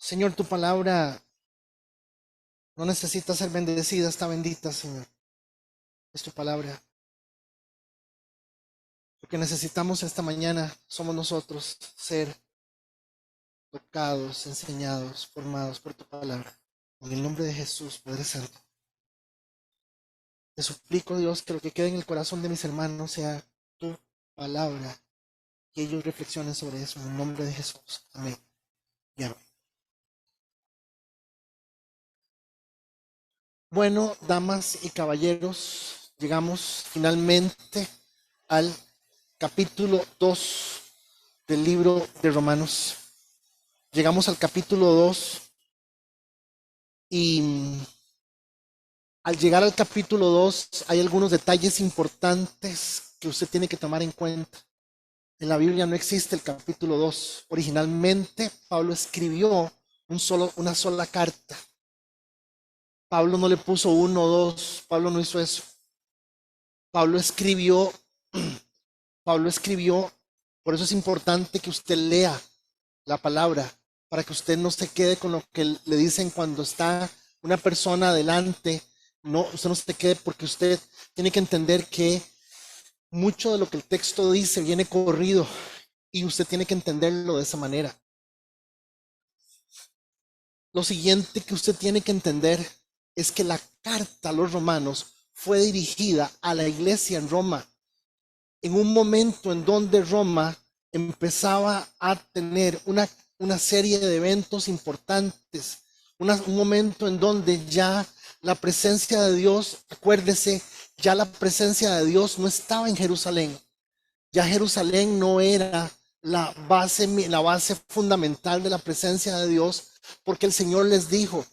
Señor, tu palabra no necesita ser bendecida, está bendita, Señor. Es tu palabra. Lo que necesitamos esta mañana somos nosotros, ser tocados, enseñados, formados por tu palabra. En el nombre de Jesús, Padre Santo. Te suplico, Dios, que lo que quede en el corazón de mis hermanos sea tu palabra, que ellos reflexionen sobre eso. En el nombre de Jesús. Amén. Y amén. Bueno, damas y caballeros, llegamos finalmente al capítulo 2 del libro de Romanos. Llegamos al capítulo 2 y al llegar al capítulo 2 hay algunos detalles importantes que usted tiene que tomar en cuenta. En la Biblia no existe el capítulo 2. Originalmente Pablo escribió una sola carta. Pablo no le puso 1 o 2. Pablo no hizo eso. Pablo escribió, por eso es importante que usted lea la palabra, para que usted no se quede con lo que le dicen cuando está una persona adelante. No, usted no se quede, porque usted tiene que entender que mucho de lo que el texto dice viene corrido y usted tiene que entenderlo de esa manera. Lo siguiente que usted tiene que entender es que la carta a los romanos fue dirigida a la iglesia en Roma, en un momento en donde Roma empezaba a tener una serie de eventos importantes, un momento en donde ya la presencia de Dios, acuérdese, ya la presencia de Dios no estaba en Jerusalén. Ya Jerusalén no era la base fundamental de la presencia de Dios, porque el Señor les dijo,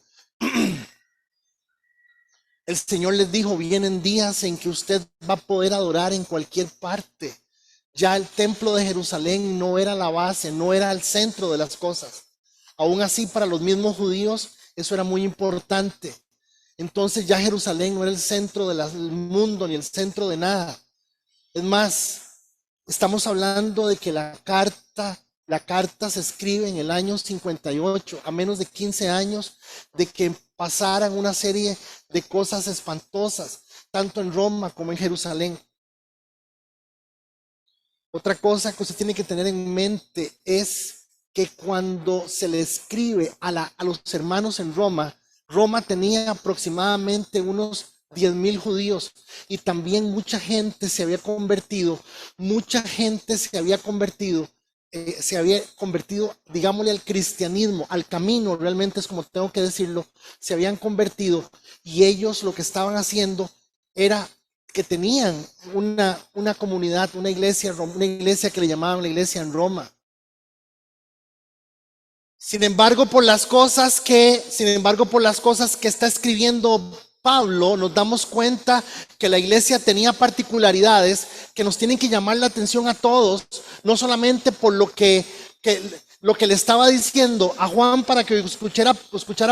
vienen días en que usted va a poder adorar en cualquier parte. Ya el templo de Jerusalén no era la base, no era el centro de las cosas. Aún así, para los mismos judíos, eso era muy importante. Entonces ya Jerusalén no era el centro del mundo, ni el centro de nada. Es más, estamos hablando de que la carta se escribe en el año 58, a menos de 15 años de que pasaran una serie de cosas espantosas, tanto en Roma como en Jerusalén. Otra cosa que usted tiene que tener en mente es que cuando se le escribe a los hermanos en Roma, Roma tenía aproximadamente unos 10,000 judíos, y también mucha gente se había convertido, digámosle, al cristianismo, al camino, realmente es como tengo que decirlo, se habían convertido, y ellos lo que estaban haciendo era que tenían una comunidad, una iglesia que le llamaban la iglesia en Roma. Sin embargo, por las cosas que está escribiendo Pablo, nos damos cuenta que la iglesia tenía particularidades que nos tienen que llamar la atención a todos, no solamente por lo que le estaba diciendo a Juan para que escuchara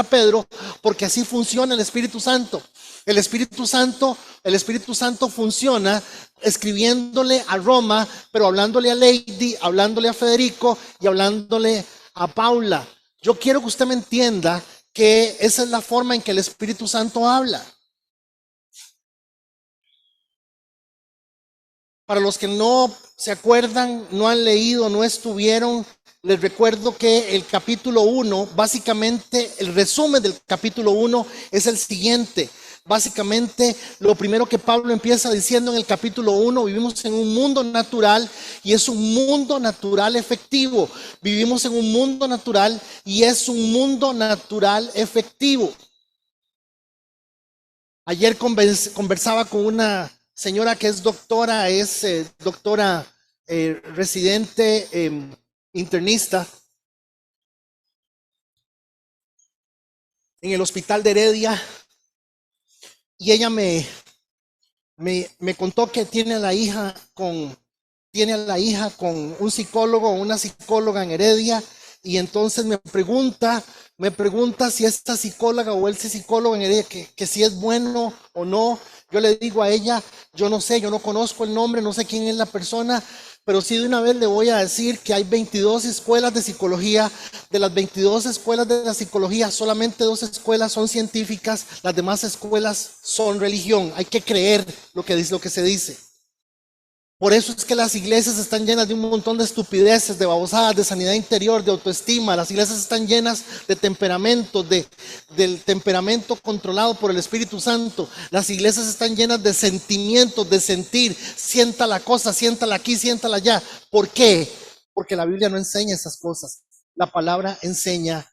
a Pedro, porque así funciona el Espíritu Santo. El Espíritu Santo funciona escribiéndole a Roma, pero hablándole a Lady, hablándole a Federico y hablándole a Paula. Yo quiero que usted me entienda que esa es la forma en que el Espíritu Santo habla. Para los que no se acuerdan, no han leído, no estuvieron, les recuerdo que el capítulo 1, básicamente el resumen del capítulo 1 es el siguiente. Básicamente, lo primero que Pablo empieza diciendo en el capítulo 1, vivimos en un mundo natural y es un mundo natural efectivo. Vivimos en un mundo natural y es un mundo natural efectivo. Ayer conversaba con una señora que es doctora, residente, internista en el hospital de Heredia, y ella me contó que tiene a la hija con un psicólogo o una psicóloga en Heredia, y entonces me pregunta si esta psicóloga o ese psicólogo en Heredia, que si es bueno o no. Yo le digo a ella, yo no sé, yo no conozco el nombre, no sé quién es la persona, pero sí de una vez le voy a decir que hay 22 escuelas de psicología. De las 22 escuelas de la psicología, solamente 2 escuelas son científicas, las demás escuelas son religión. Hay que creer lo que dice, lo que se dice. Por eso es que las iglesias están llenas de un montón de estupideces, de babosadas, de sanidad interior, de autoestima. Las iglesias están llenas de temperamentos, del temperamento controlado por el Espíritu Santo. Las iglesias están llenas de sentimientos, de sentir. Sienta la cosa, siéntala aquí, siéntala allá. ¿Por qué? Porque la Biblia no enseña esas cosas. La palabra enseña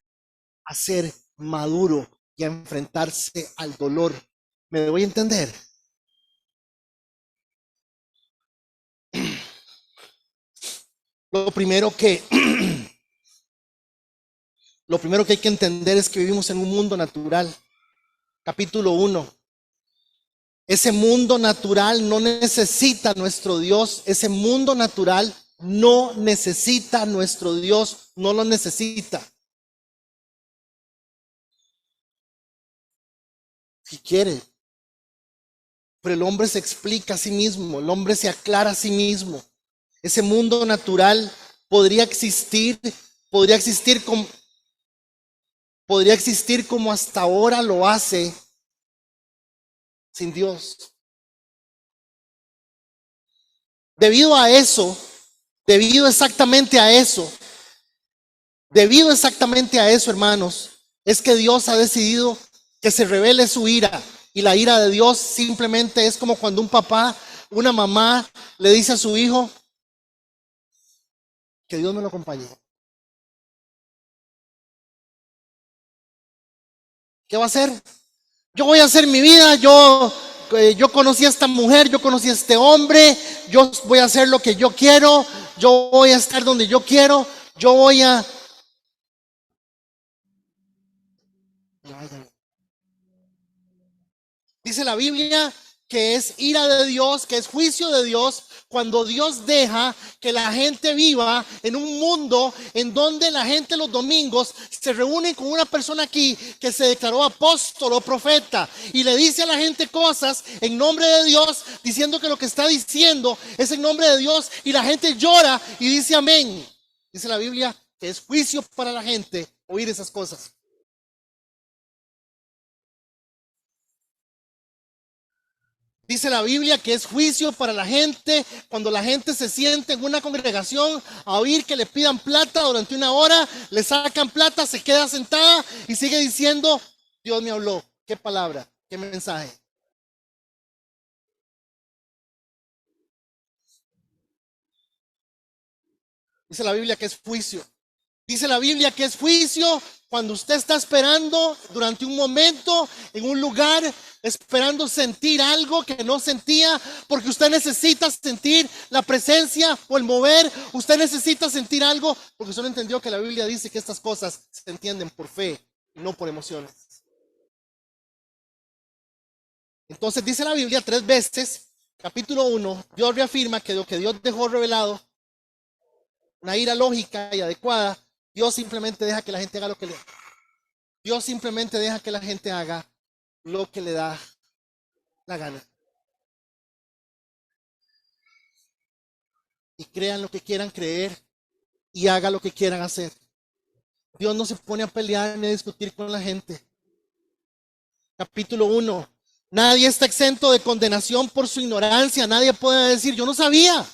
a ser maduro y a enfrentarse al dolor. ¿Me doy a entender? Lo primero que hay que entender es que vivimos en un mundo natural. Capítulo 1. Ese mundo natural no necesita nuestro Dios. Ese mundo natural no necesita nuestro Dios. No lo necesita. Si quiere. Pero el hombre se explica a sí mismo. El hombre se aclara a sí mismo. Ese mundo natural podría existir como hasta ahora lo hace sin Dios. Debido exactamente a eso, hermanos, es que Dios ha decidido que se revele su ira. Y la ira de Dios simplemente es como cuando un papá, una mamá le dice a su hijo, que Dios me lo acompañe. ¿Qué va a hacer? Yo voy a hacer mi vida, yo conocí a esta mujer, yo conocí a este hombre, yo voy a hacer lo que yo quiero, yo voy a estar donde yo quiero, yo voy a... Dice la Biblia que es ira de Dios, que es juicio de Dios, cuando Dios deja que la gente viva en un mundo en donde la gente los domingos se reúne con una persona aquí que se declaró apóstol o profeta y le dice a la gente cosas en nombre de Dios, diciendo que lo que está diciendo es en nombre de Dios, y la gente llora y dice amén. Dice la Biblia que es juicio para la gente oír esas cosas. Dice la Biblia que es juicio para la gente cuando la gente se siente en una congregación a oír que le pidan plata durante una hora, le sacan plata, se queda sentada y sigue diciendo, Dios me habló. ¿Qué palabra? ¿Qué mensaje? Dice la Biblia que es juicio. Dice la Biblia que es juicio cuando usted está esperando durante un momento en un lugar, esperando sentir algo que no sentía, porque usted necesita sentir la presencia o el mover. Usted necesita sentir algo porque usted no entendió que la Biblia dice que estas cosas se entienden por fe y no por emociones. Entonces dice la Biblia 3 veces, capítulo 1, Dios reafirma que lo que Dios dejó revelado, una ira lógica y adecuada, Dios simplemente deja que la gente haga lo que le da. Dios simplemente deja que la gente haga lo que le da la gana. Y crean lo que quieran creer y haga lo que quieran hacer. Dios no se pone a pelear ni a discutir con la gente. Capítulo 1. Nadie está exento de condenación por su ignorancia. Nadie puede decir, yo no sabía.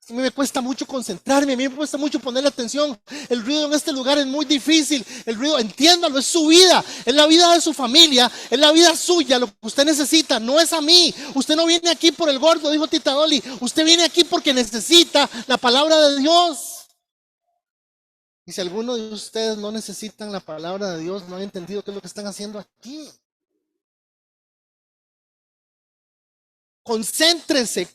A mí me cuesta mucho concentrarme, a mí me cuesta mucho ponerle atención. El ruido en este lugar es muy difícil. El ruido, entiéndalo, es su vida, es la vida de su familia, es la vida suya. Lo que usted necesita no es a mí. Usted no viene aquí por el gordo, dijo Tita Dolly. Usted viene aquí porque necesita la palabra de Dios. Y si alguno de ustedes no necesitan la palabra de Dios, no han entendido qué es lo que están haciendo aquí. Concéntrese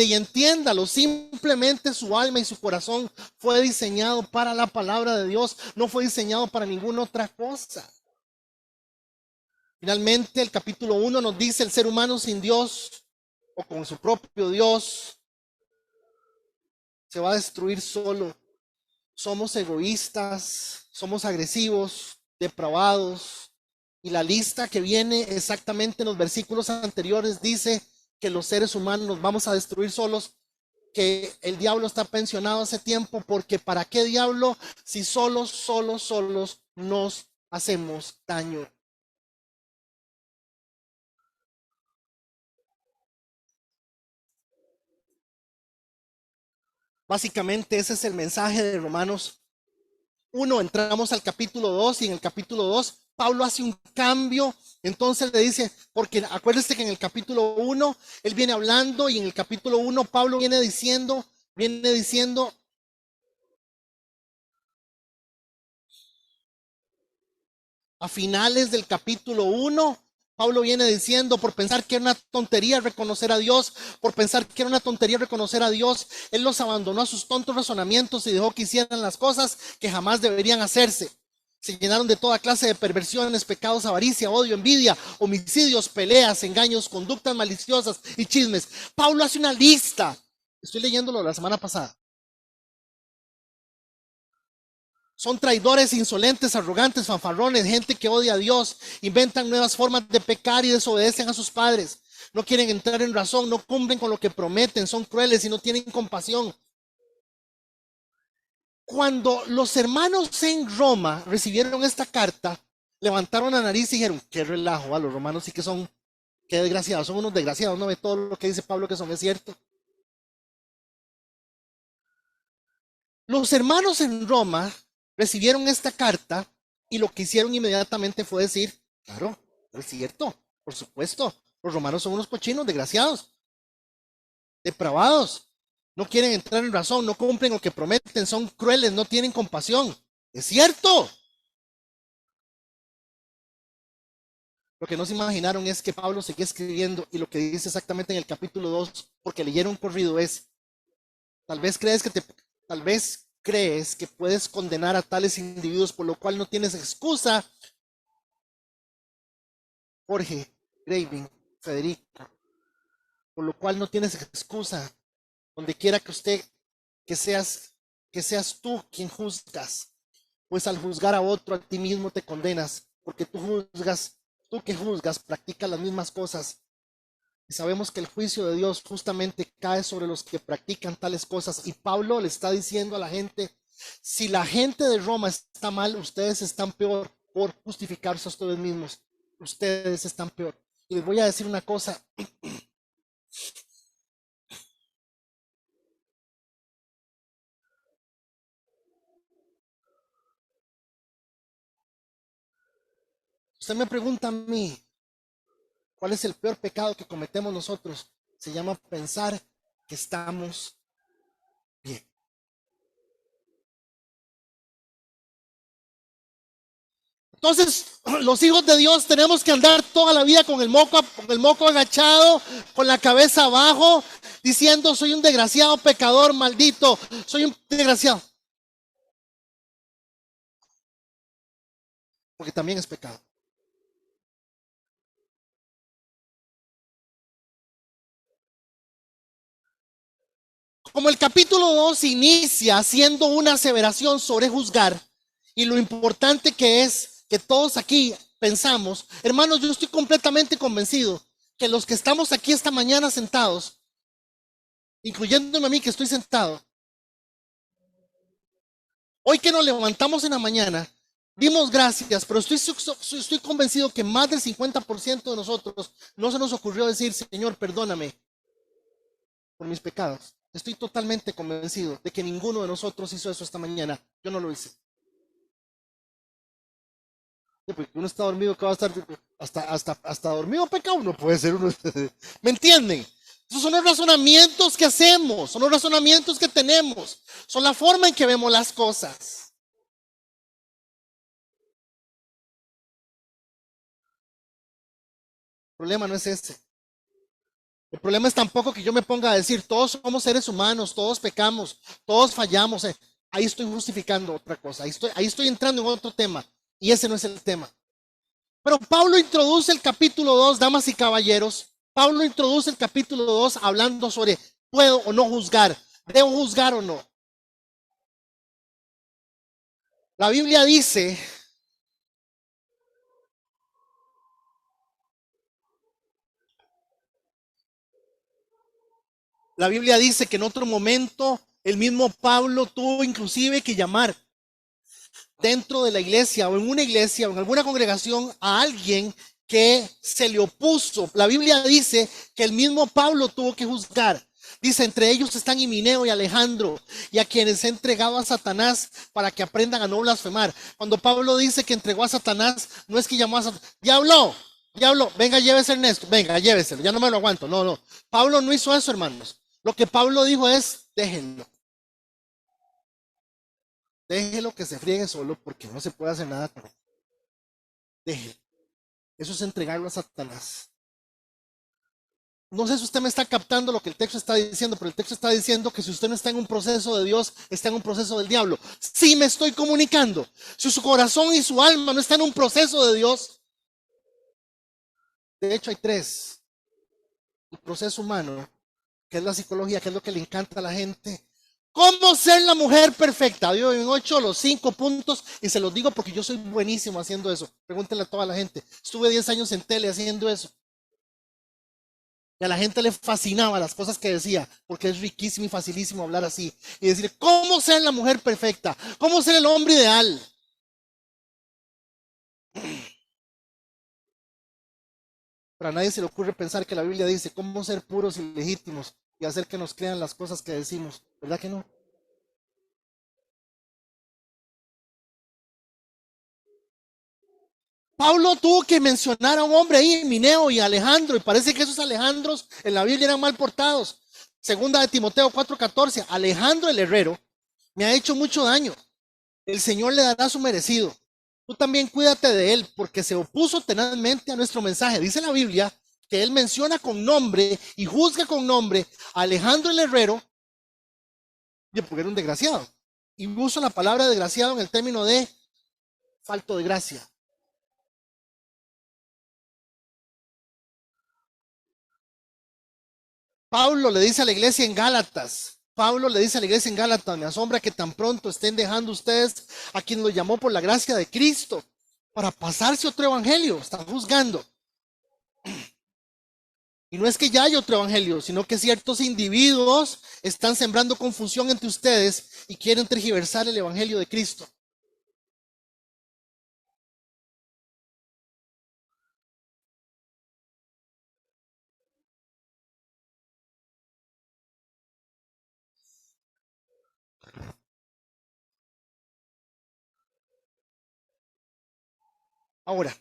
y entiéndalo. Simplemente su alma y su corazón fue diseñado para la palabra de Dios, no fue diseñado para ninguna otra cosa. Finalmente, el capítulo 1 nos dice: el ser humano sin Dios o con su propio Dios se va a destruir solo. Somos egoístas, somos agresivos, depravados. Y la lista que viene exactamente en los versículos anteriores dice que los seres humanos nos vamos a destruir solos, que el diablo está pensionado hace tiempo, porque ¿para qué diablo si solos nos hacemos daño? Básicamente ese es el mensaje de Romanos 1. Entramos al capítulo 2 y en el capítulo 2 Pablo hace un cambio. Entonces le dice, porque acuérdense que en el capítulo 1 él viene hablando, y en el capítulo 1 Pablo viene diciendo a finales del capítulo 1, Pablo viene diciendo, por pensar que era una tontería reconocer a Dios, él los abandonó a sus tontos razonamientos y dejó que hicieran las cosas que jamás deberían hacerse. Se llenaron de toda clase de perversiones, pecados, avaricia, odio, envidia, homicidios, peleas, engaños, conductas maliciosas y chismes. Pablo hace una lista. Estoy leyéndolo la semana pasada. Son traidores, insolentes, arrogantes, fanfarrones, gente que odia a Dios, inventan nuevas formas de pecar y desobedecen a sus padres. No quieren entrar en razón, no cumplen con lo que prometen, son crueles y no tienen compasión. Cuando los hermanos en Roma recibieron esta carta, levantaron la nariz y dijeron, qué relajo, a los romanos sí que son, qué desgraciados, son unos desgraciados, no ve todo lo que dice Pablo que son, es cierto. Los hermanos en Roma recibieron esta carta y lo que hicieron inmediatamente fue decir, claro, es cierto, por supuesto, los romanos son unos cochinos, desgraciados, depravados, no quieren entrar en razón, no cumplen lo que prometen, son crueles, no tienen compasión. Es cierto. Lo que no se imaginaron es que Pablo seguía escribiendo, y lo que dice exactamente en el capítulo 2, porque leyeron corrido, es, tal vez crees que tal vez crees que puedes condenar a tales individuos, por lo cual no tienes excusa. Jorge, Graving, Federico, por lo cual no tienes excusa. Donde quiera que usted, que seas tú quien juzgas, pues al juzgar a otro, a ti mismo te condenas, porque tú que juzgas, practicas las mismas cosas. Y sabemos que el juicio de Dios justamente cae sobre los que practican tales cosas. Y Pablo le está diciendo a la gente, si la gente de Roma está mal, ustedes están peor por justificarse a ustedes mismos. Ustedes están peor. Y les voy a decir una cosa. Usted me pregunta a mí, ¿cuál es el peor pecado que cometemos nosotros? Se llama pensar que estamos bien. Entonces, los hijos de Dios tenemos que andar toda la vida con el moco agachado, con la cabeza abajo, diciendo, soy un desgraciado pecador, maldito, soy un desgraciado. Porque también es pecado. Como el capítulo 2 inicia haciendo una aseveración sobre juzgar, y lo importante que es que todos aquí pensamos, hermanos, yo estoy completamente convencido que los que estamos aquí esta mañana sentados, incluyéndome a mí que estoy sentado, hoy que nos levantamos en la mañana, dimos gracias, pero estoy convencido que más del 50% de nosotros no se nos ocurrió decir, Señor, perdóname por mis pecados. Estoy totalmente convencido de que ninguno de nosotros hizo eso esta mañana. Yo no lo hice. Sí, porque uno está dormido, que va a estar hasta dormido peca uno, puede ser uno. ¿Me entienden? Esos son los razonamientos que hacemos, son los razonamientos que tenemos, son la forma en que vemos las cosas. El problema no es ese. El problema es tampoco que yo me ponga a decir, todos somos seres humanos, todos pecamos, todos fallamos. Ahí estoy justificando otra cosa, ahí estoy entrando en otro tema, y ese no es el tema. Pero Pablo introduce el capítulo 2, damas y caballeros. Pablo introduce el capítulo 2 hablando sobre puedo o no juzgar, debo juzgar o no. La Biblia dice, La Biblia dice que en otro momento el mismo Pablo tuvo inclusive que llamar dentro de la iglesia o en una iglesia o en alguna congregación a alguien que se le opuso. La Biblia dice que el mismo Pablo tuvo que juzgar. Dice, entre ellos están Himeneo y Alejandro, y a quienes he entregado a Satanás para que aprendan a no blasfemar. Cuando Pablo dice que entregó a Satanás, no es que llamó a Satanás, diablo, diablo, venga, llévese Ernesto, venga, lléveselo, ya no me lo aguanto. No, no. Pablo no hizo eso, hermanos. Lo que Pablo dijo es, déjenlo. Déjelo que se friegue solo porque no se puede hacer nada con él. Déjelo. Eso es entregarlo a Satanás. No sé si usted me está captando lo que el texto está diciendo, pero el texto está diciendo que si usted no está en un proceso de Dios, está en un proceso del diablo. Sí me estoy comunicando. Si su corazón y su alma no están en un proceso de Dios, de hecho hay tres. El proceso humano, que es la psicología, que es lo que le encanta a la gente. ¿Cómo ser la mujer perfecta? Yo en 8 los 5 puntos y se los digo porque yo soy buenísimo haciendo eso. Pregúntenle a toda la gente. Estuve 10 años en tele haciendo eso. Y a la gente le fascinaba las cosas que decía, porque es riquísimo y facilísimo hablar así. Y decir, ¿cómo ser la mujer perfecta? ¿Cómo ser el hombre ideal? Pero a nadie se le ocurre pensar que la Biblia dice, ¿cómo ser puros y legítimos y hacer que nos crean las cosas que decimos? ¿Verdad que no? Pablo tuvo que mencionar a un hombre ahí, Himeneo y Alejandro, y parece que esos Alejandros en la Biblia eran mal portados. Segunda de Timoteo 4:14, Alejandro el herrero me ha hecho mucho daño. El Señor le dará su merecido. Tú también cuídate de él, porque se opuso tenazmente a nuestro mensaje. Dice la Biblia que él menciona con nombre y juzga con nombre a Alejandro el herrero, porque era un desgraciado. Y usa la palabra desgraciado en el término de falto de gracia. Pablo le dice a la iglesia en Gálatas, Pablo le dice a la iglesia en Gálatas, me asombra que tan pronto estén dejando ustedes a quien lo llamó por la gracia de Cristo para pasarse otro evangelio, están juzgando. Y no es que ya hay otro evangelio, sino que ciertos individuos están sembrando confusión entre ustedes y quieren tergiversar el evangelio de Cristo. Ahora,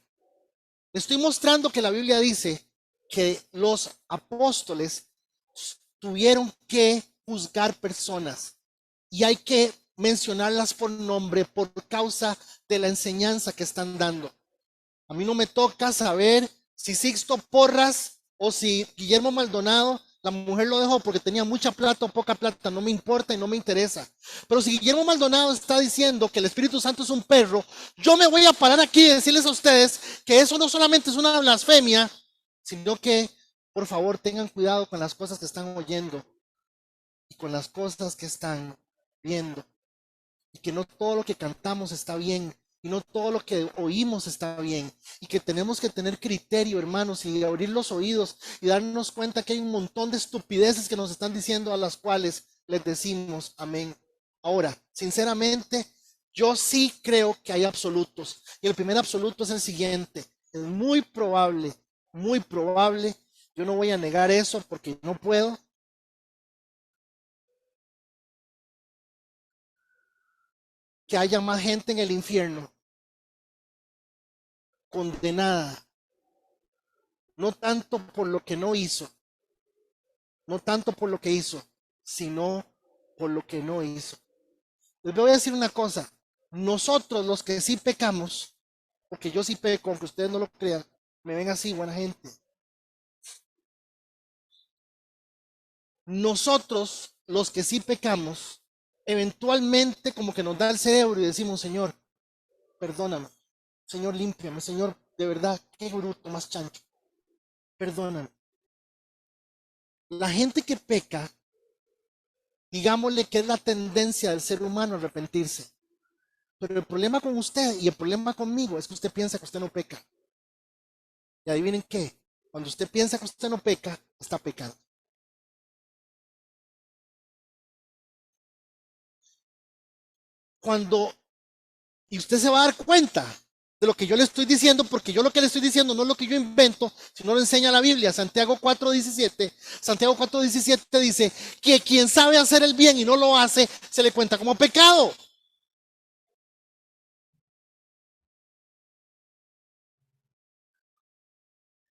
le estoy mostrando que la Biblia dice que los apóstoles tuvieron que juzgar personas y hay que mencionarlas por nombre por causa de la enseñanza que están dando. A mí no me toca saber si Sixto Porras o si Guillermo Maldonado, la mujer lo dejó porque tenía mucha plata o poca plata, no me importa y no me interesa. Pero si Guillermo Maldonado está diciendo que el Espíritu Santo es un perro, yo me voy a parar aquí y decirles a ustedes que eso no solamente es una blasfemia, sino que, por favor, tengan cuidado con las cosas que están oyendo y con las cosas que están viendo. Y que no todo lo que cantamos está bien, y no todo lo que oímos está bien, y que tenemos que tener criterio, hermanos, y abrir los oídos y darnos cuenta que hay un montón de estupideces que nos están diciendo a las cuales les decimos amén. Ahora, sinceramente, yo sí creo que hay absolutos, y el primer absoluto es el siguiente: es muy probable, yo no voy a negar eso porque no puedo, que haya más gente en el infierno condenada, no tanto por lo que no hizo, no tanto por lo que hizo, sino por lo que no hizo. Les voy a decir una cosa, nosotros los que sí pecamos, porque yo sí peco, aunque ustedes no lo crean, me ven así, buena gente. Nosotros los que sí pecamos, eventualmente como que nos da el cerebro y decimos, Señor, perdóname, Señor, límpiame, Señor, de verdad, qué bruto más chancho, perdóname. La gente que peca, digámosle que es la tendencia del ser humano a arrepentirse. Pero el problema con usted y el problema conmigo es que usted piensa que usted no peca. Y adivinen qué, cuando usted piensa que usted no peca, está pecando. Cuando, y usted se va a dar cuenta de lo que yo le estoy diciendo, porque yo lo que le estoy diciendo no es lo que yo invento, sino lo enseña la Biblia. Santiago 4:17, Santiago 4:17 dice que quien sabe hacer el bien y no lo hace, se le cuenta como pecado.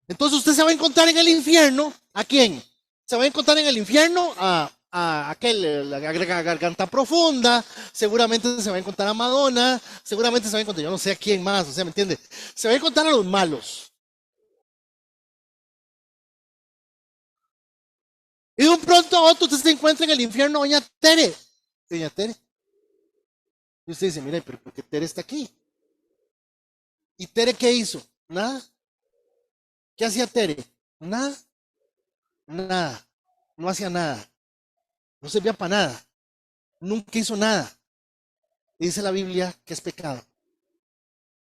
Entonces usted se va a encontrar en el infierno, ¿a quién? Se va a encontrar en el infierno a aquel, la garganta profunda, seguramente se va a encontrar a Madonna, seguramente se va a encontrar, yo no sé a quién más, o sea, ¿me entiende? Se va a encontrar a los malos. Y de un pronto a otro usted se encuentra en el infierno, doña Tere. Doña Tere. Y usted dice, mira, pero ¿por qué Tere está aquí? ¿Y Tere qué hizo? Nada. ¿Qué hacía Tere? Nada. Nada. No hacía nada. No servía para nada. Nunca hizo nada. Y dice la Biblia que es pecado.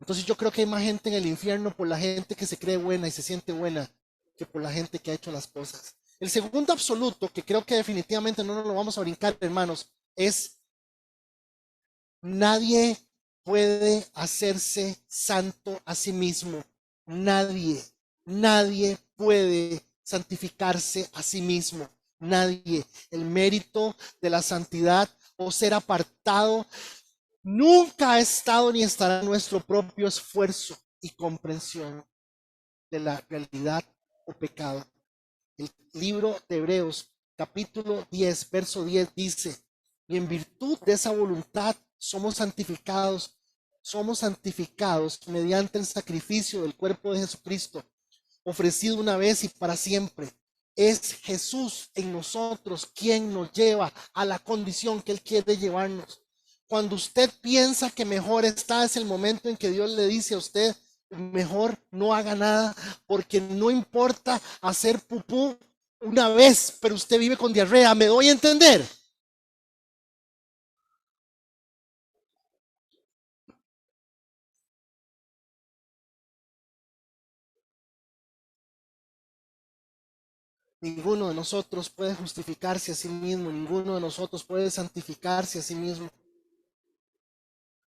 Entonces yo creo que hay más gente en el infierno por la gente que se cree buena y se siente buena que por la gente que ha hecho las cosas. El segundo absoluto, que creo que definitivamente no nos lo vamos a brincar, hermanos, es nadie puede hacerse santo a sí mismo. Nadie, nadie puede santificarse a sí mismo. Nadie. El mérito de la santidad o ser apartado nunca ha estado ni estará en nuestro propio esfuerzo y comprensión de la realidad o pecado. El libro de Hebreos, capítulo 10, verso 10 dice, y en virtud de esa voluntad somos santificados mediante el sacrificio del cuerpo de Jesucristo, ofrecido una vez y para siempre. Es Jesús en nosotros quien nos lleva a la condición que Él quiere llevarnos. Cuando usted piensa que mejor está, es el momento en que Dios le dice a usted, mejor no haga nada, porque no importa hacer pupú una vez, pero usted vive con diarrea. ¿Me doy a entender? Ninguno de nosotros puede justificarse a sí mismo, ninguno de nosotros puede santificarse a sí mismo.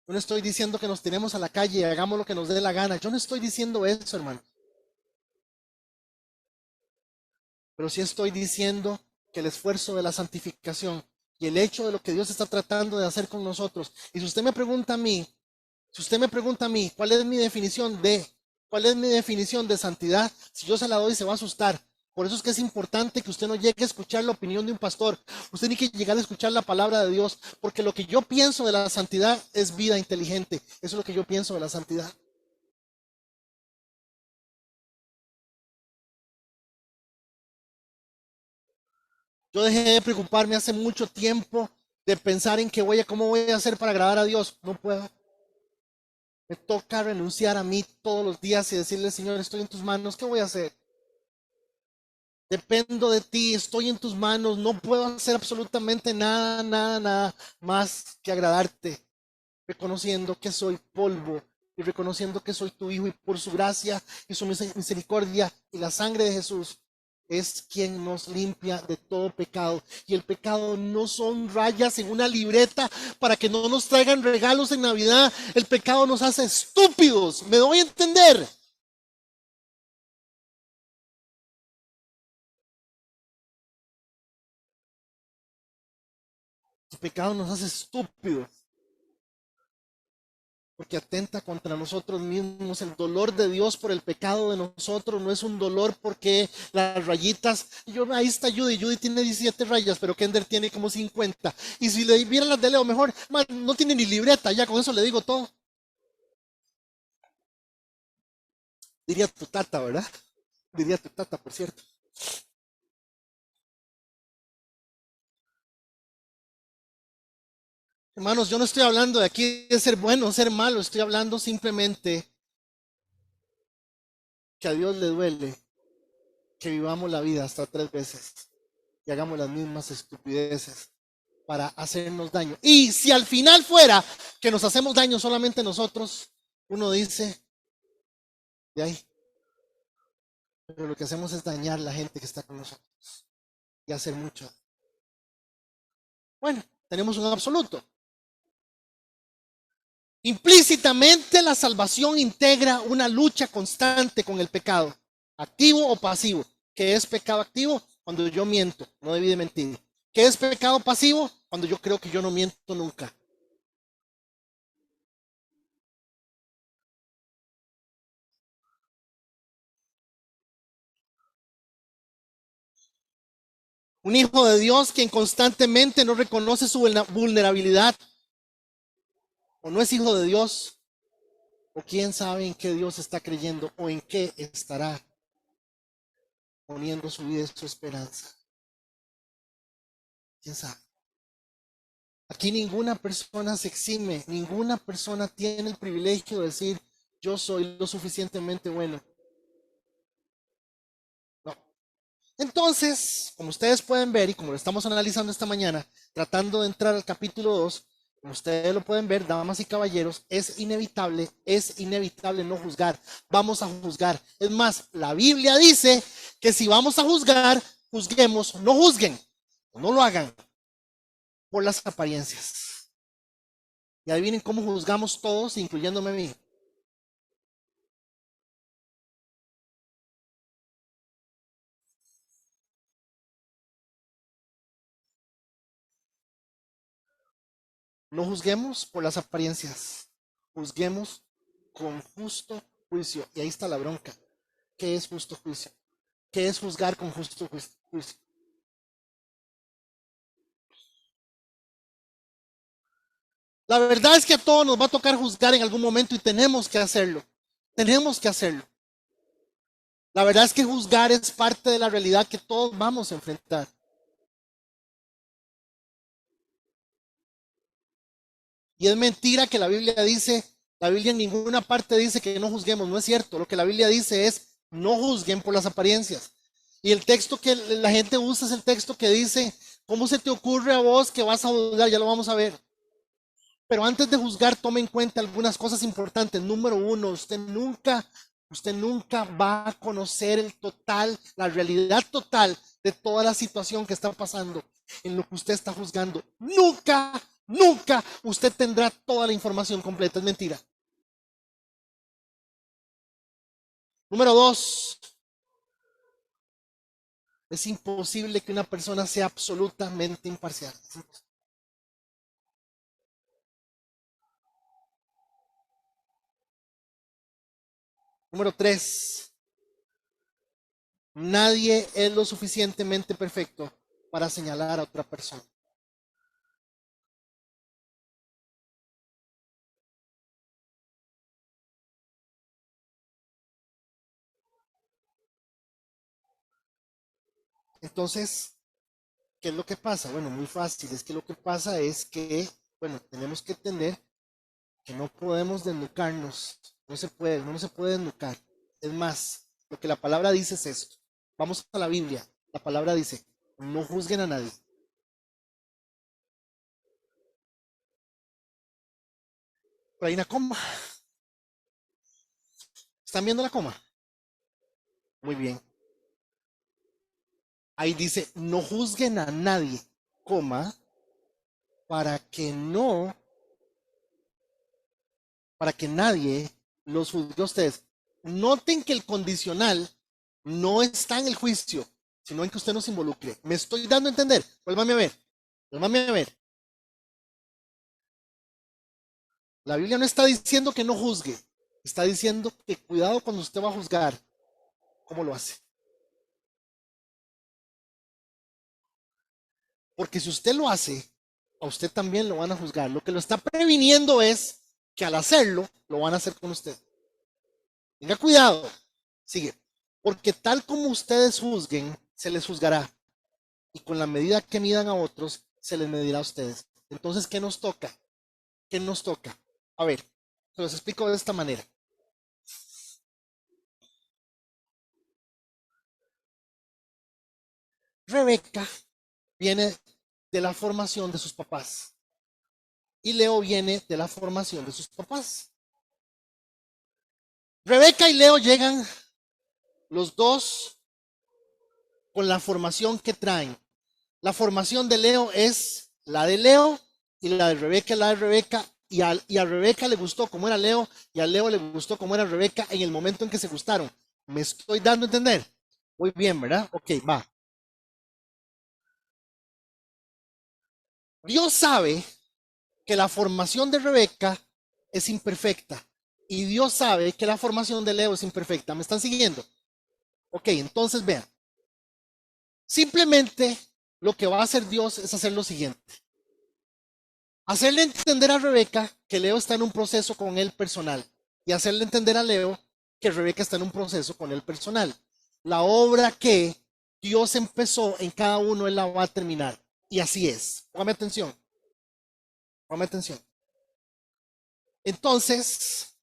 Yo no estoy diciendo que nos tiremos a la calle y hagamos lo que nos dé la gana. Yo no estoy diciendo eso, hermano. Pero sí estoy diciendo que el esfuerzo de la santificación y el hecho de lo que Dios está tratando de hacer con nosotros. Y si usted me pregunta a mí, si usted me pregunta a mí, cuál es mi definición de santidad? Si yo se la doy, se va a asustar. Por eso es que es importante que usted no llegue a escuchar la opinión de un pastor. Usted tiene que llegar a escuchar la palabra de Dios, porque lo que yo pienso de la santidad es vida inteligente. Eso es lo que yo pienso de la santidad. Yo dejé de preocuparme hace mucho tiempo de pensar en cómo voy a hacer para agradar a Dios. No puedo. Me toca renunciar a mí todos los días y decirle, Señor, estoy en tus manos, ¿qué voy a hacer? Dependo de ti, estoy en tus manos, no puedo hacer absolutamente nada, nada, nada más que agradarte, reconociendo que soy polvo y reconociendo que soy tu hijo y por su gracia y su misericordia y la sangre de Jesús es quien nos limpia de todo pecado. Y el pecado no son rayas en una libreta para que no nos traigan regalos en Navidad. El pecado nos hace estúpidos. ¿Me doy a entender? El pecado nos hace estúpidos porque atenta contra nosotros mismos. El dolor de Dios por el pecado de nosotros no es un dolor porque las rayitas, ahí está Judy tiene 17 rayas, pero Kender tiene como 50. Y si le vieran las de Leo, mejor, man, no tiene ni libreta, ya con eso le digo todo. Diría tu tata, ¿verdad? Diría tu tata, por cierto. Hermanos, yo no estoy hablando de aquí de ser bueno o ser malo, estoy hablando simplemente que a Dios le duele que vivamos la vida hasta 3 veces y hagamos las mismas estupideces para hacernos daño. Y si al final fuera que nos hacemos daño solamente nosotros, uno dice, de ahí, pero lo que hacemos es dañar a la gente que está con nosotros y hacer mucho. Bueno, tenemos un absoluto. Implícitamente la salvación integra una lucha constante con el pecado, activo o pasivo. ¿Qué es pecado activo? Cuando yo miento, no debí de mentir. ¿Qué es pecado pasivo? Cuando yo creo que yo no miento nunca. Un hijo de Dios quien constantemente no reconoce su vulnerabilidad o no es hijo de Dios, o quién sabe en qué Dios está creyendo o en qué estará poniendo su vida y su esperanza. ¿Quién sabe? Aquí ninguna persona se exime, ninguna persona tiene el privilegio de decir yo soy lo suficientemente bueno. No. Entonces, como ustedes pueden ver y como lo estamos analizando esta mañana, tratando de entrar al capítulo 2, como ustedes lo pueden ver, damas y caballeros, es inevitable no juzgar. Vamos a juzgar. Es más, la Biblia dice que si vamos a juzgar, juzguemos, no juzguen, no lo hagan por las apariencias. Y adivinen cómo juzgamos todos, incluyéndome a mí. No juzguemos por las apariencias, juzguemos con justo juicio. Y ahí está la bronca. ¿Qué es justo juicio? ¿Qué es juzgar con justo juicio? La verdad es que a todos nos va a tocar juzgar en algún momento y tenemos que hacerlo. Tenemos que hacerlo. La verdad es que juzgar es parte de la realidad que todos vamos a enfrentar. Y es mentira que la Biblia dice, la Biblia en ninguna parte dice que no juzguemos, no es cierto. Lo que la Biblia dice es, no juzguen por las apariencias. Y el texto que la gente usa es el texto que dice, ¿cómo se te ocurre a vos que vas a juzgar? Ya lo vamos a ver. Pero antes de juzgar, tome en cuenta algunas cosas importantes. Número uno, usted nunca va a conocer el total, la realidad total de toda la situación que está pasando en lo que usted está juzgando. Nunca usted tendrá toda la información completa. Es mentira. Número dos, es imposible que una persona sea absolutamente imparcial. Número tres, nadie es lo suficientemente perfecto para señalar a otra persona. Entonces, ¿qué es lo que pasa? Bueno, muy fácil. Es que lo que pasa es que, bueno, tenemos que entender que no podemos desnucarnos. No se puede desnucar. Es más, lo que la palabra dice es esto. Vamos a la Biblia. La palabra dice, no juzguen a nadie. Pero hay una coma. ¿Están viendo la coma? Muy bien. Ahí dice, no juzguen a nadie, coma, para que no, para que nadie los juzgue a ustedes. Noten que el condicional no está en el juicio, sino en que usted no se involucre. Me estoy dando a entender. Vuélvame a ver. Vuélvame a ver. La Biblia no está diciendo que no juzgue. Está diciendo que cuidado cuando usted va a juzgar. ¿Cómo lo hace? Porque si usted lo hace, a usted también lo van a juzgar. Lo que lo está previniendo es que al hacerlo, lo van a hacer con usted. Tenga cuidado. Sigue. Porque tal como ustedes juzguen, se les juzgará. Y con la medida que midan a otros, se les medirá a ustedes. Entonces, ¿qué nos toca? ¿Qué nos toca? A ver, se los explico de esta manera. Rebeca viene de la formación de sus papás y Leo viene de la formación de sus papás. Rebeca y Leo llegan los dos con la formación que traen. La formación de Leo es la de Leo y la de Rebeca es la de Rebeca y a Rebeca le gustó como era Leo, y a Leo le gustó como era Rebeca en el momento en que se gustaron. ¿Me estoy dando a entender? Muy bien, ¿verdad? Ok, va. Dios sabe que la formación de Rebeca es imperfecta y Dios sabe que la formación de Leo es imperfecta. ¿Me están siguiendo? Ok, entonces vean. Simplemente lo que va a hacer Dios es hacer lo siguiente. Hacerle entender a Rebeca que Leo está en un proceso con él personal y hacerle entender a Leo que Rebeca está en un proceso con él personal. La obra que Dios empezó en cada uno, él la va a terminar. Y así es. Póngame atención. Póngame atención. Entonces,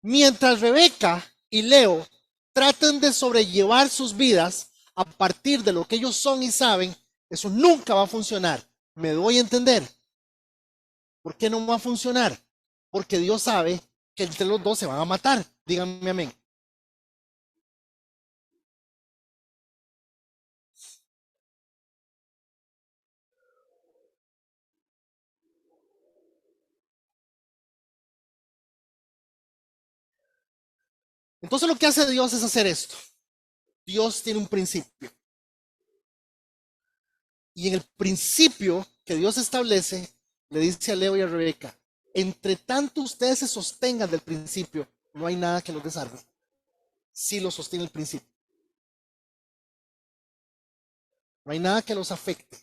mientras Rebeca y Leo traten de sobrellevar sus vidas a partir de lo que ellos son y saben, eso nunca va a funcionar. ¿Me doy a entender? ¿Por qué no va a funcionar? Porque Dios sabe que entre los dos se van a matar. Díganme amén. Entonces lo que hace Dios es hacer esto. Dios tiene un principio. Y en el principio que Dios establece, le dice a Leo y a Rebeca, entre tanto ustedes se sostengan del principio, no hay nada que los desarme. Sí lo sostiene el principio. No hay nada que los afecte.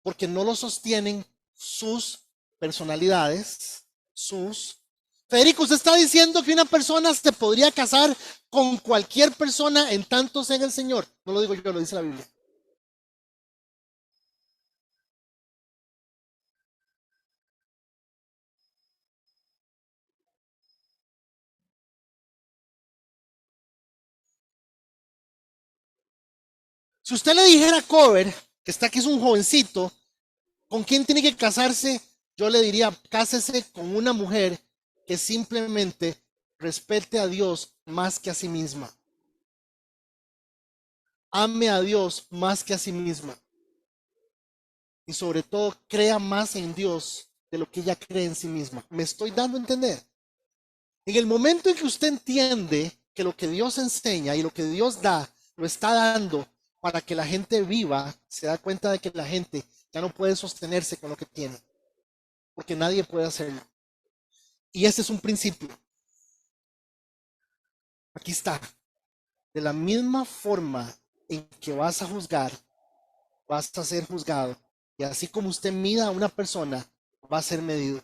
Porque no lo sostienen sus personalidades, sus... Federico, usted está diciendo que una persona se podría casar con cualquier persona en tanto sea en el Señor. No lo digo yo, lo dice la Biblia. Si usted le dijera a Cover, que está aquí, es un jovencito, ¿con quién tiene que casarse? Yo le diría, cásese con una mujer que simplemente respete a Dios más que a sí misma. Ame a Dios más que a sí misma. Y sobre todo, crea más en Dios de lo que ella cree en sí misma. ¿Me estoy dando a entender? En el momento en que usted entiende que lo que Dios enseña y lo que Dios da, lo está dando para que la gente viva, se da cuenta de que la gente ya no puede sostenerse con lo que tiene, porque nadie puede hacerlo. Y ese es un principio. Aquí está. De la misma forma en que vas a juzgar, vas a ser juzgado. Y así como usted mida a una persona, va a ser medido.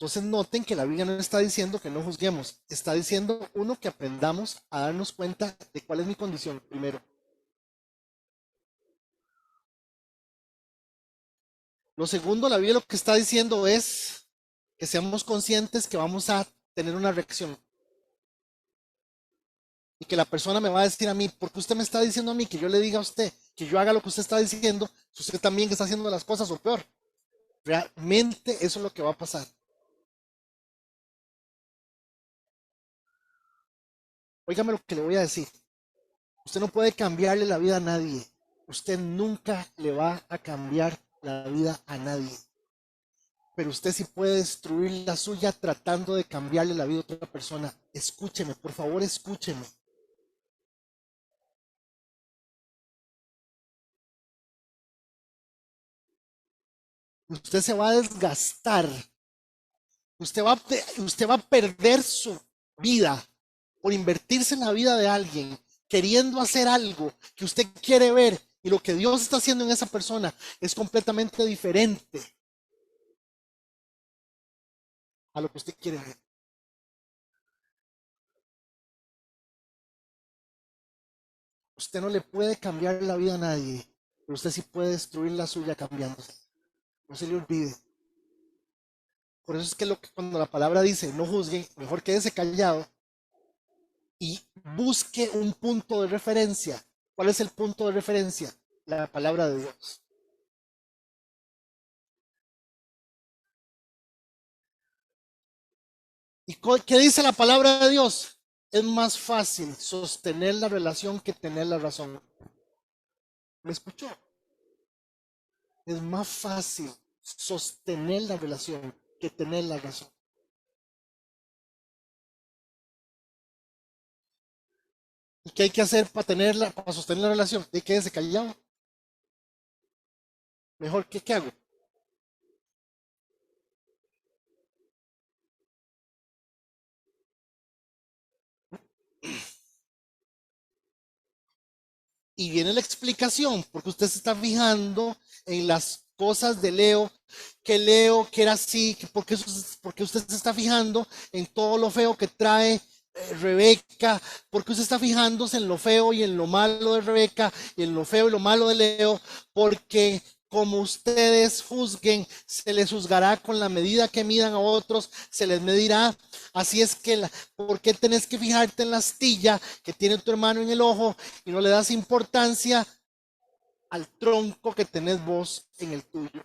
Entonces noten que la Biblia no está diciendo que no juzguemos, está diciendo uno que aprendamos a darnos cuenta de cuál es mi condición primero. Lo segundo, la Biblia lo que está diciendo es que seamos conscientes que vamos a tener una reacción y que la persona me va a decir a mí, ¿por qué usted me está diciendo a mí que yo le diga a usted que yo haga lo que usted está diciendo, si usted también está haciendo las cosas o peor? Realmente eso es lo que va a pasar. Óigame lo que le voy a decir. Usted no puede cambiarle la vida a nadie. Usted nunca le va a cambiar la vida a nadie. Pero usted sí puede destruir la suya tratando de cambiarle la vida a otra persona. Escúcheme, por favor, escúcheme. Usted se va a desgastar. Usted va a perder su vida por invertirse en la vida de alguien, queriendo hacer algo que usted quiere ver y lo que Dios está haciendo en esa persona es completamente diferente a lo que usted quiere ver. Usted no le puede cambiar la vida a nadie, pero usted sí puede destruir la suya cambiándose. No se le olvide. Por eso es que, cuando la palabra dice no juzgue, mejor quédese callado y busque un punto de referencia. ¿Cuál es el punto de referencia? La palabra de Dios. ¿Y qué dice la palabra de Dios? Es más fácil sostener la relación que tener la razón. ¿Me escuchó? Es más fácil sostener la relación que tener la razón. ¿Y qué hay que hacer para tenerla, para sostener la relación? ¿De quédese callado? Mejor, ¿qué hago? Y viene la explicación, porque usted se está fijando en las cosas de Leo, que era así, porque usted se está fijando en todo lo feo que trae Rebeca, porque usted está fijándose en lo feo y en lo malo de Rebeca, y en lo feo y lo malo de Leo, porque como ustedes juzguen, se les juzgará con la medida que midan a otros, se les medirá. Así es que, ¿por qué tenés que fijarte en la astilla que tiene tu hermano en el ojo y no le das importancia al tronco que tenés vos en el tuyo?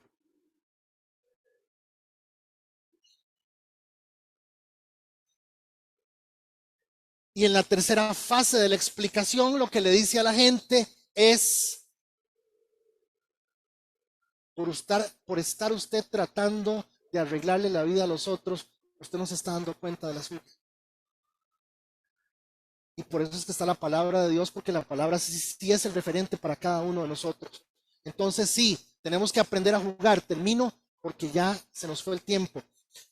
Y en la tercera fase de la explicación, lo que le dice a la gente es, por estar usted tratando de arreglarle la vida a los otros, usted no se está dando cuenta de la suya. Y por eso es que está la palabra de Dios, porque la palabra sí es el referente para cada uno de nosotros. Entonces sí, tenemos que aprender a jugar. Termino porque ya se nos fue el tiempo.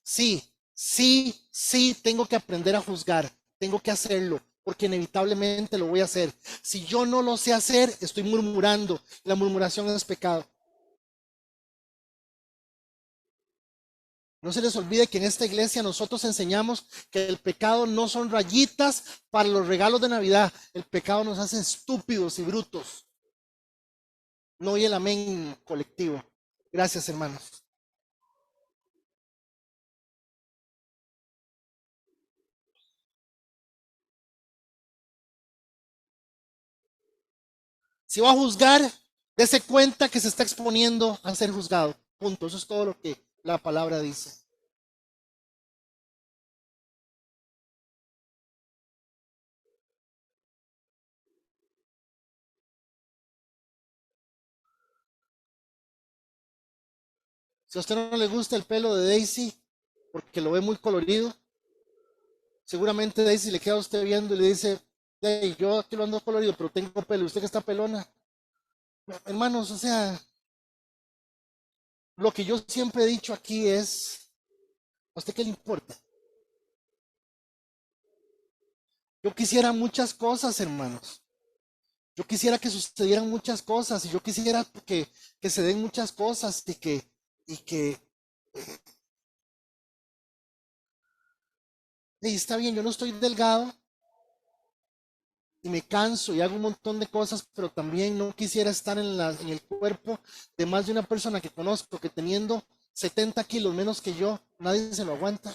Sí, sí, tengo que aprender a juzgar. Tengo que hacerlo, porque inevitablemente lo voy a hacer. Si yo no lo sé hacer, estoy murmurando. La murmuración es pecado. No se les olvide que en esta iglesia nosotros enseñamos que el pecado no son rayitas para los regalos de Navidad. El pecado nos hace estúpidos y brutos. No oye el amén colectivo. Gracias, hermanos. Si va a juzgar, dése cuenta que se está exponiendo a ser juzgado. Punto. Eso es todo lo que la palabra dice. Si a usted no le gusta el pelo de Daisy, porque lo ve muy colorido, seguramente Daisy le queda a usted viendo y le dice, hey, yo aquí lo ando colorido, pero tengo pelo, usted que está pelona. Hermanos, o sea, lo que yo siempre he dicho aquí es, ¿a usted qué le importa? Yo quisiera muchas cosas, hermanos. Yo quisiera que sucedieran muchas cosas y yo quisiera que se den muchas cosas y que y está bien, yo no estoy delgado y me canso y hago un montón de cosas, pero también no quisiera estar en el cuerpo de más de una persona que conozco que teniendo 70 kilos menos que yo, nadie se lo aguanta.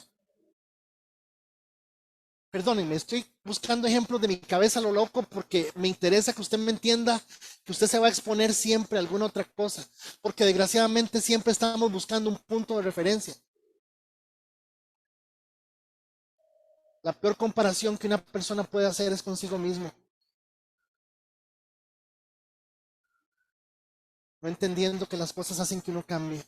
Perdónenme, estoy buscando ejemplos de mi cabeza a lo loco porque me interesa que usted me entienda que usted se va a exponer siempre a alguna otra cosa, porque desgraciadamente siempre estamos buscando un punto de referencia. La peor comparación que una persona puede hacer es consigo mismo, no entendiendo que las cosas hacen que uno cambie.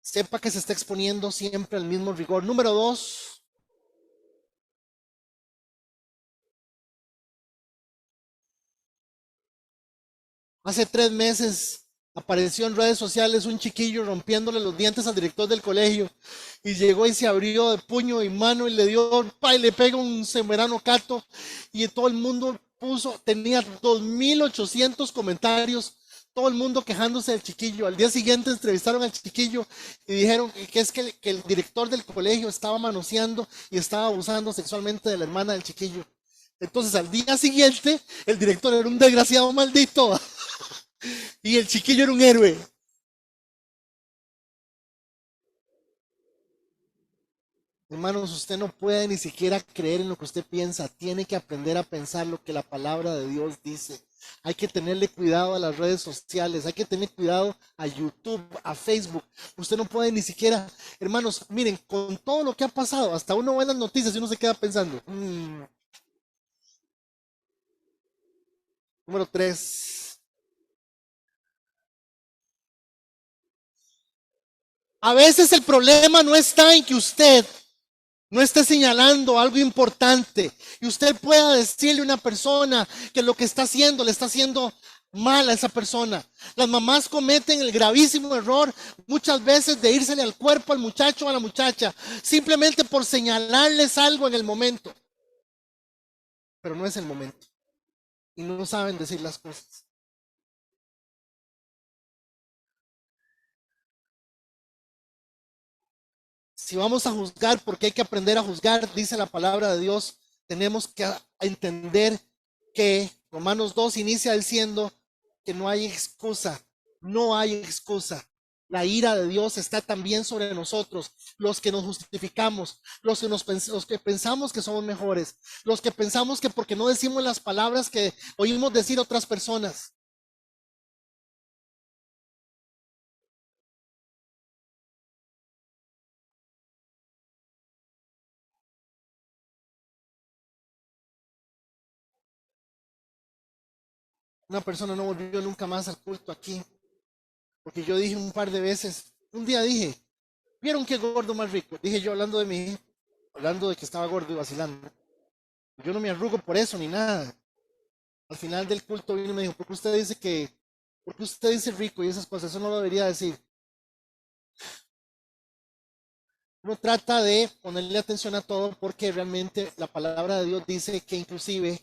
Sepa que se está exponiendo siempre al mismo rigor. Número dos, hace 3 meses apareció en redes sociales un chiquillo rompiéndole los dientes al director del colegio y llegó y se abrió de puño y mano y le dio, pa, y le pega un semerano cato y todo el mundo tenía 2.800 comentarios, todo el mundo quejándose del chiquillo. Al día siguiente entrevistaron al chiquillo y dijeron que es que el director del colegio estaba manoseando y estaba abusando sexualmente de la hermana del chiquillo. Entonces al día siguiente el director era un desgraciado maldito y el chiquillo era un héroe. Hermanos, usted no puede ni siquiera creer en lo que usted piensa. Tiene que aprender a pensar lo que la palabra de Dios dice. Hay que tenerle cuidado a las redes sociales. Hay que tener cuidado a YouTube, a Facebook. Usted no puede ni siquiera, hermanos, miren, con todo lo que ha pasado, hasta uno ve las noticias y uno se queda pensando, Número 3. A veces el problema no está en que usted no esté señalando algo importante y usted pueda decirle a una persona que lo que está haciendo le está haciendo mal a esa persona. Las mamás cometen el gravísimo error muchas veces de írsele al cuerpo al muchacho o a la muchacha simplemente por señalarles algo en el momento, pero no es el momento y no saben decir las cosas. Si vamos a juzgar, porque hay que aprender a juzgar, dice la palabra de Dios, tenemos que entender que Romanos 2 inicia diciendo que no hay excusa, no hay excusa. La ira de Dios está también sobre nosotros, los que nos justificamos, los que pensamos que somos mejores, los que pensamos que porque no decimos las palabras que oímos decir otras personas. Una persona no volvió nunca más al culto aquí, porque yo dije un par de veces, un día dije, ¿vieron qué gordo más rico? Dije yo hablando de mí, hablando de que estaba gordo y vacilando. Yo no me arrugo por eso ni nada. Al final del culto vino y me dijo, ¿por qué usted dice rico y esas cosas? Eso no lo debería decir. Uno trata de ponerle atención a todo porque realmente la palabra de Dios dice que inclusive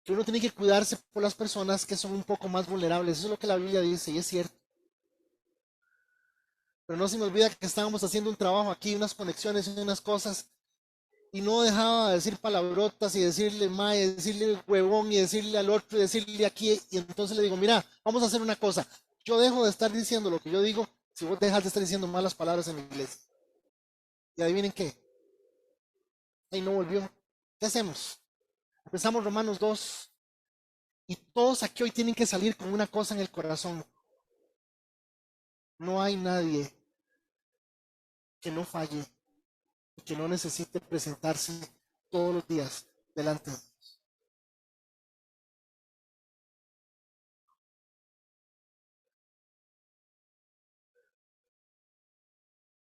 que uno tiene que cuidarse por las personas que son un poco más vulnerables. Eso es lo que la Biblia dice y es cierto. Pero no se me olvida que estábamos haciendo un trabajo aquí, unas conexiones y unas cosas, y no dejaba de decir palabrotas y decirle mae, decirle huevón y decirle al otro y decirle aquí. Y entonces le digo, mira, vamos a hacer una cosa. Yo dejo de estar diciendo lo que yo digo si vos dejas de estar diciendo malas palabras en inglés. Y adivinen qué. Ahí no volvió. ¿Qué hacemos? Empezamos Romanos 2 y todos aquí hoy tienen que salir con una cosa en el corazón. No hay nadie que no falle y que no necesite presentarse todos los días delante de Dios.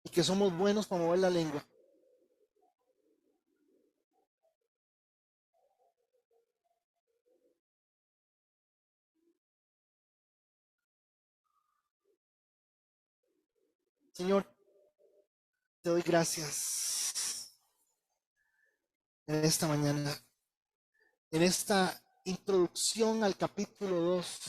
Y que somos buenos para mover la lengua. Señor, te doy gracias en esta mañana, en esta introducción al capítulo 2.